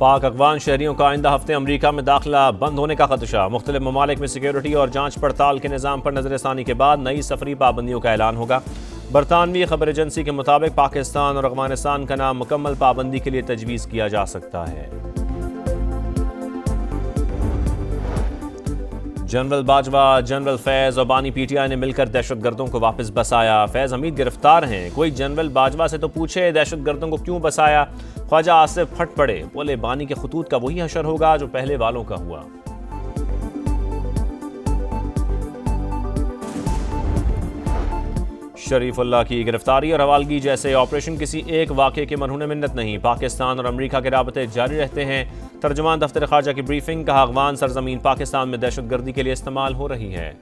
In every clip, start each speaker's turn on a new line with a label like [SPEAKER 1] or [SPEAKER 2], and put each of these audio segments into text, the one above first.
[SPEAKER 1] पाक अफगान शहरियों का आइंदा हफ्ते अमरीका में दाखिला बंद होने का खदशा। मुख्तलिफ ममालिक में सिक्योरिटी और जांच पड़ताल के निज़ाम पर नजरसानी के बाद नई सफरी पाबंदियों का ऐलान होगा। बरतानवी खबर एजेंसी के मुताबिक पाकिस्तान और अफगानिस्तान का नाम मुकम्मल पाबंदी के लिए तजवीज़ किया जा सकता है। जनरल बाजवा, जनरल फैज और बानी पीटीआई ने मिलकर दहशतगर्दों को वापस बसाया। फैज हमीद गिरफ्तार हैं, कोई जनरल बाजवा से तो पूछे दहशतगर्दों को क्यों बसाया। ख्वाजा आसिफ फट पड़े, बोले बानी के खतूत का वही हशर होगा जो पहले वालों का हुआ। शरीफुल्लाह की गिरफ्तारी और हवालगी जैसे ऑपरेशन किसी एक वाक़े के मरहून मिन्नत नहीं। पाकिस्तान और अमरीका के राबते जारी रहते हैं। तर्जुमान दफ्तर खारजा की ब्रीफिंग, कहा अफगान सरजमीन पाकिस्तान में दहशतगर्दी के लिए इस्तेमाल हो रही है।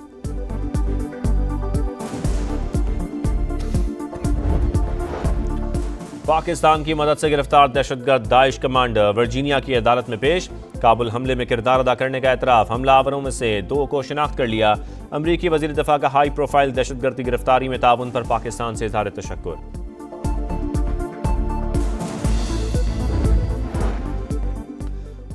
[SPEAKER 1] पाकिस्तान की मदद से गिरफ्तार दहशतगर्द दाइश कमांडर वर्जीनिया की अदालत में पेश। काबुल हमले में किरदार अदा करने का एतराफ़। हमलावरों में से 2 को शिनाख्त कर लिया। अमरीकी वज़ीर दिफ़ा का हाई प्रोफाइल दहशतगर्दी गिरफ्तारी में ताउन पर पाकिस्तान से इज़हार तशक्कुर।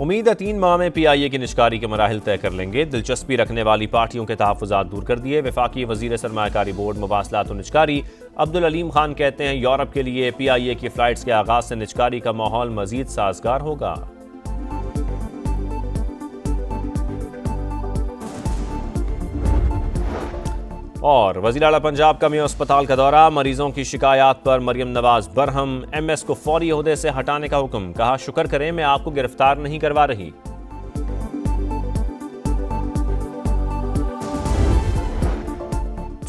[SPEAKER 1] उम्मीद है 3 माह में PIA की निष्कारी के मराहिल तय कर लेंगे। दिलचस्पी रखने वाली पार्टियों के तहफ़्फ़ुज़ात दूर कर दिए। वफाकी वज़ीर सरमायाकारी बोर्ड मवासलात और निजकारी अब्दुल अलीम खान कहते हैं यूरोप के लिए PIA की फ़्लाइट्स के आगाज़ से निजकारी का माहौल मज़ीद साज़गार होगा। और वज़ीर आला पंजाब का मेयो अस्पताल का दौरा। मरीजों की शिकायत पर मरियम नवाज बरहम। MS को फौरी ओहदे से हटाने का हुक्म। कहा शुक्र करें मैं आपको गिरफ्तार नहीं करवा रही।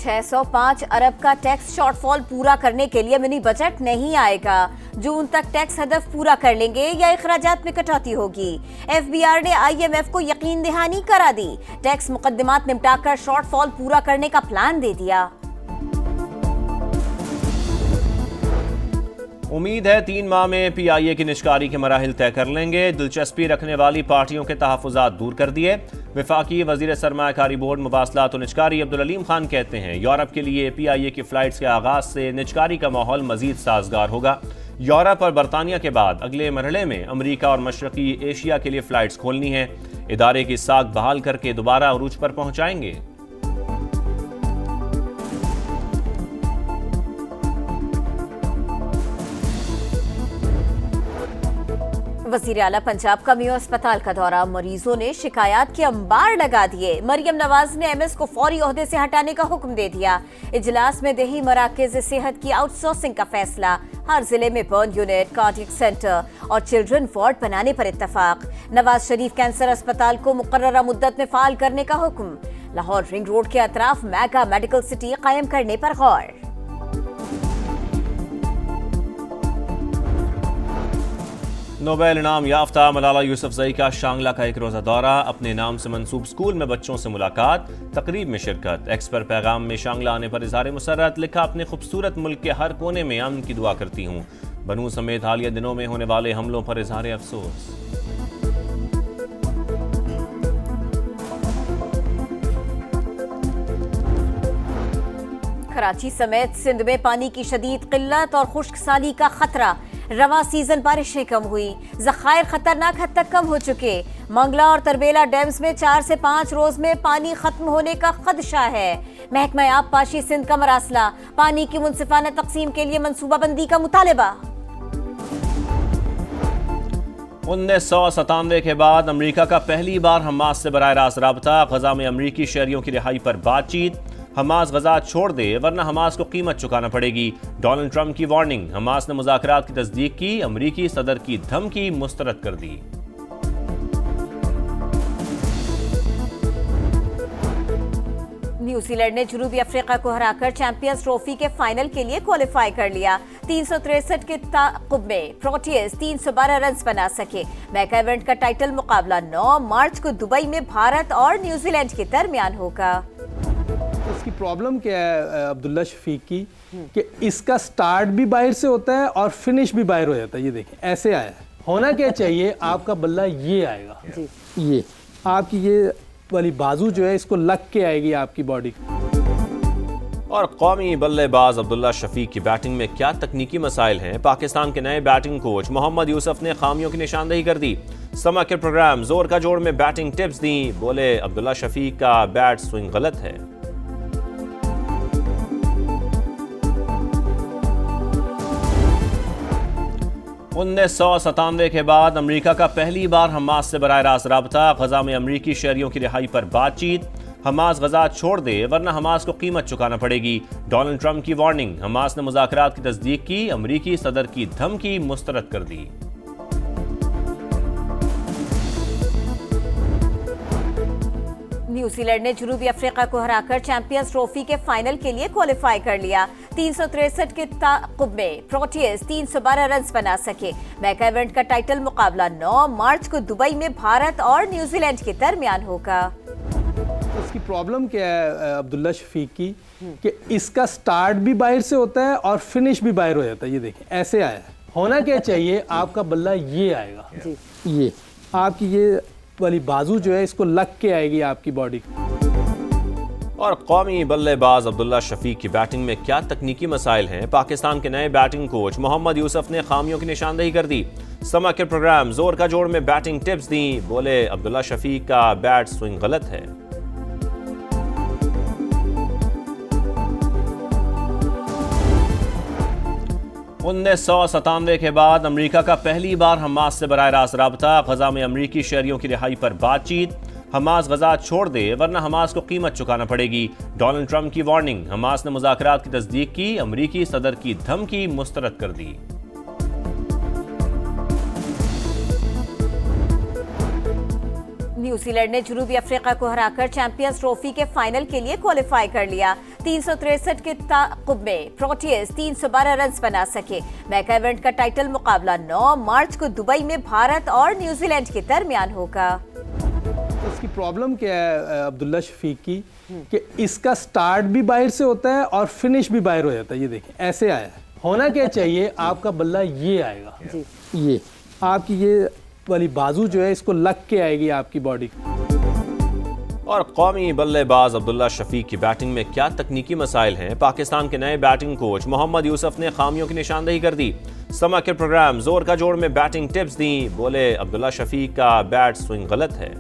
[SPEAKER 2] $605 अरब का टैक्स शॉर्टफॉल पूरा करने के लिए मिनी बजट नहीं आएगा। जून तक टैक्स हदफ पूरा कर लेंगे या इखराजात में कटौती होगी। FBR ने IMF को यकीन दहानी करा दी। टैक्स मुकदमात निपटाकर शॉर्टफॉल पूरा करने का प्लान दे दिया।
[SPEAKER 1] उम्मीद है 3 माह में PIA की निष्कारी के मराहिल तय कर लेंगे। दिलचस्पी रखने वाली पार्टियों के तहफ़्फ़ुज़ात दूर कर दिए। वफाकी वज़ीर सरमायाकारी बोर्ड मवासलात और निजकारी अब्दुल अलीम खान कहते हैं यूरोप के लिए PIA की फ़्लाइट्स के आगाज़ से निजकारी का माहौल मज़ीद साज़गार होगा। यूरोप और बरतानिया के बाद अगले मरहले में अमरीका और मशरक़ी एशिया के लिए फ़्लाइट्स खोलनी है। इदारे की साख बहाल करके दोबारा अरूज पर पहुँचाएंगे।
[SPEAKER 2] वज़ीर आला पंजाब का मेयो अस्पताल का दौरा। मरीजों ने शिकायत के अंबार लगा दिए। मरियम नवाज ने MS को फौरी ओहदे से हटाने का हुक्म दे दिया। इजलास में देही मराकज़ सेहत की आउटसोर्सिंग का फैसला। हर जिले में बर्न यूनिट, कार्डियक सेंटर और चिल्ड्रन वार्ड बनाने पर इत्तफाक। नवाज शरीफ कैंसर अस्पताल को मुकर्ररा मुद्दत में फाल करने का हुक्म। लाहौर रिंग रोड के अतराफ मेगा मेडिकल सिटी कायम करने पर गौर।
[SPEAKER 1] नोबेल इनाम याफ्ता मलाला यूसुफजई का शांगला का 1 रोज़ा दौरा। अपने नाम से मंसूब स्कूल में बच्चों से मुलाकात, तकरीब में शिरकत। एक्स पर पैगाम में शांगला आने पर इज़हार मुसर्रत। लिखा अपने खूबसूरत मुल्क के हर कोने में अमन की दुआ करती हूँ। बनू समेत हालिया दिनों में होने वाले हमलों पर इज़हार अफसोस।
[SPEAKER 2] कराची समेत सिंध में पानी की शदीद किल्लत और खुश्क साली का खतरा। रवा सीजन बारिशें कम हुई, ज़खायर खतरनाक हद तक कम हो चुके। मंगला और तरबेला डैम्स में 4 से 5 रोज में पानी खत्म होने का खदशा है। महकमा आब पाशी सिंध का मरासला। पानी की मुनसिफाना तकसीम के लिए मनसूबाबंदी का मुतालबा।
[SPEAKER 1] 1997 के बाद अमरीका का पहली बार हमास से बराह रास्त राबता। गजा में अमरीकी शहरियों की रिहाई पर बातचीत। हमास गजा छोड़ दे वरना हमास को कीमत चुकाना पड़ेगी। डोनाल्ड ट्रंप की वार्निंग। हमास ने मुज़ाकरात की तस्दीक की। अमरीकी सदर की धमकी मुस्तरद कर दी।
[SPEAKER 2] न्यूजीलैंड ने जनूबी अफ्रीका को हराकर चैंपियंस ट्रॉफी के फाइनल के लिए क्वालिफाई कर लिया। 363 के ताक़ुब में प्रोटियस 312 रन बना सके। मेगा इवेंट का टाइटल मुकाबला 9 मार्च को दुबई में भारत और न्यूजीलैंड के दरमियान होगा।
[SPEAKER 3] इसकी प्रॉब्लम क्या है अब्दुल्ला शफीक की कि इसका स्टार्ट भी बाहर से होता है और फिनिश भी बाहर हो जाता है। ये देखिए ऐसे आया है। होना क्या चाहिए, आपका बल्ला ये आएगा, ये आपकी ये वाली बाजू जो है इसको लग के आएगी आपकी बॉडी।
[SPEAKER 1] और कौमी बल्लेबाज अब्दुल्ला शफीक की बैटिंग में क्या तकनीकी मसाइल हैं, पाकिस्तान के नए बैटिंग कोच मोहम्मद यूसुफ ने खामियों की निशानदेही कर दी। समा के प्रोग्राम जोर का जोड़ में बैटिंग टिप्स दी, बोले अब्दुल्ला शफीक का बैट स्विंग गलत है। उन्नीस सौ सतानवे के बाद अमरीका का पहली बार हमास से बराह रास्त राबता, गजा में अमरीकी शहरियों की रिहाई पर बातचीत, हमास गजा छोड़ दे वरना हमास को कीमत चुकाना पड़ेगी, डोनाल्ड ट्रंप की वार्निंग, हमास ने मुज़ाकरात की तस्दीक की, अमरीकी सदर की धमकी मुस्तरद कर दी।
[SPEAKER 2] न्यूजीलैंड ने जनूबी अफ्रीका को हराकर चैंपियंस ट्रॉफी के फाइनल के लिए क्वालिफाई कर लिया। 363 के ताक़ुब में प्रोटियस 312 रन बना सके। मैका इवेंट का टाइटल मुकाबला 9 मार्च को दुबई में भारत और न्यूजीलैंड के दरमियान होगा।
[SPEAKER 3] इसकी प्रॉब्लम क्या है अब्दुल्ला शफीक की कि इसका स्टार्ट भी बाहर से होता है और फिनिश भी बाहर हो जाता है। ये देखें ऐसे आया है। होना क्या चाहिए, आपका बल्ला ये आएगा जी, ये आपकी ये वाली बाजू जो है इसको लग के आएगी आपकी बॉडी।
[SPEAKER 1] और कौमी बल्लेबाज अब्दुल्ला शफीक की बैटिंग में क्या तकनीकी मसाइल हैं, पाकिस्तान के नए बैटिंग कोच मोहम्मद यूसुफ ने खामियों की निशानदेही कर दी। समा के प्रोग्राम जोर का जोड़ में बैटिंग टिप्स दी, बोले अब्दुल्ला शफीक का बैट स्विंग गलत है। उन्नीस सौ सतानवे के बाद अमरीका का पहली बार हमास से बराह रास्त राबता, गजा में अमरीकी शहरियों की रिहाई पर बातचीत, हमास गजा छोड़ दे वरना हमास को कीमत चुकाना पड़ेगी, डोनाल्ड ट्रंप की वार्निंग, हमास ने मुज़ाकरात की तस्दीक की, अमरीकी सदर की धमकी मुस्तरद कर दी।
[SPEAKER 2] न्यूजीलैंड ने जनूबी अफ्रीका को हराकर चैंपियंस ट्रॉफी के फाइनल के लिए क्वालिफाई कर लिया। 363 के ताक़ुब में प्रोटियस 312 रन बना सके। मैका इवेंट का टाइटल मुकाबला 9 मार्च को दुबई में भारत और न्यूजीलैंड के दरमियान होगा।
[SPEAKER 3] इसकी प्रॉब्लम क्या है अब्दुल्ला शफीक की कि इसका स्टार्ट भी बाहर से होता है और फिनिश भी बाहर हो जाता है। ये देखें ऐसे आया है। होना क्या चाहिए, आपका बल्ला ये आएगा जी, ये आपकी ये वाली बाजू जो है इसको लग के आएगी आपकी बॉडी।
[SPEAKER 1] और कौमी बल्लेबाज अब्दुल्ला शफीक की बैटिंग में क्या तकनीकी मसाइल हैं, पाकिस्तान के नए बैटिंग कोच मोहम्मद यूसुफ ने खामियों की निशानदेही कर दी। समा के प्रोग्राम जोर का जोड़ में बैटिंग टिप्स दी, बोले अब्दुल्ला शफीक का बैट स्विंग गलत है।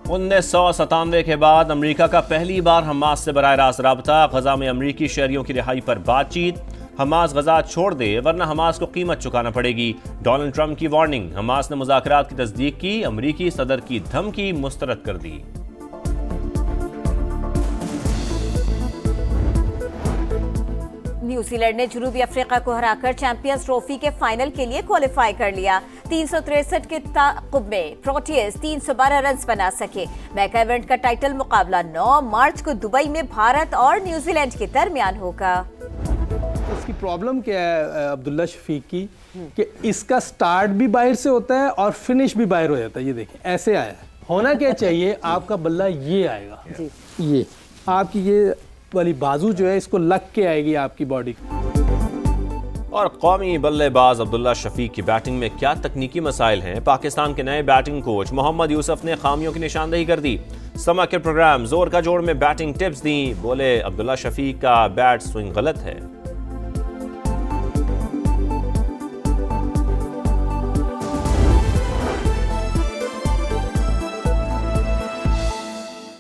[SPEAKER 1] उन्नीस सौ सतानवे के बाद अमरीका का पहली बार हमास से बराह रास्त राबता, गजा में अमरीकी शहरियों की रिहाई पर बातचीत, हमास गजा छोड़ दे वरना हमास को कीमत चुकाना पड़ेगी, डोनाल्ड ट्रंप की वार्निंग, हमास ने मुज़ाकरात की तस्दीक की, अमरीकी सदर की धमकी मुस्तरद कर दी।
[SPEAKER 2] न्यूजीलैंड ने जनूबी अफ्रीका को हराकर चैंपियंस ट्रॉफी के फाइनल के लिए क्वालिफाई कर लिया। 363 के ताक़ुब में प्रोटियस 312 रन बना सके। मैका इवेंट का टाइटल मुकाबला 9 मार्च को दुबई में भारत और न्यूजीलैंड के दरमियान होगा।
[SPEAKER 3] इसकी प्रॉब्लम क्या है अब्दुल्ला शफीक की कि इसका स्टार्ट भी बाहर से होता है और फिनिश भी बाहर हो जाता है। ये देखें ऐसे आया है। होना क्या चाहिए, आपका बल्ला ये आएगा जी, ये आपकी ये वाली बाजू जो है इसको लग के आएगी आपकी बॉडी।
[SPEAKER 1] और कौमी बल्लेबाज अब्दुल्ला शफीक की बैटिंग में क्या तकनीकी मसाइल हैं, पाकिस्तान के नए बैटिंग कोच मोहम्मद यूसुफ ने खामियों की निशानदेही कर दी। समा के प्रोग्राम जोर का जोड़ में बैटिंग टिप्स दी, बोले अब्दुल्ला शफीक का बैट स्विंग गलत है।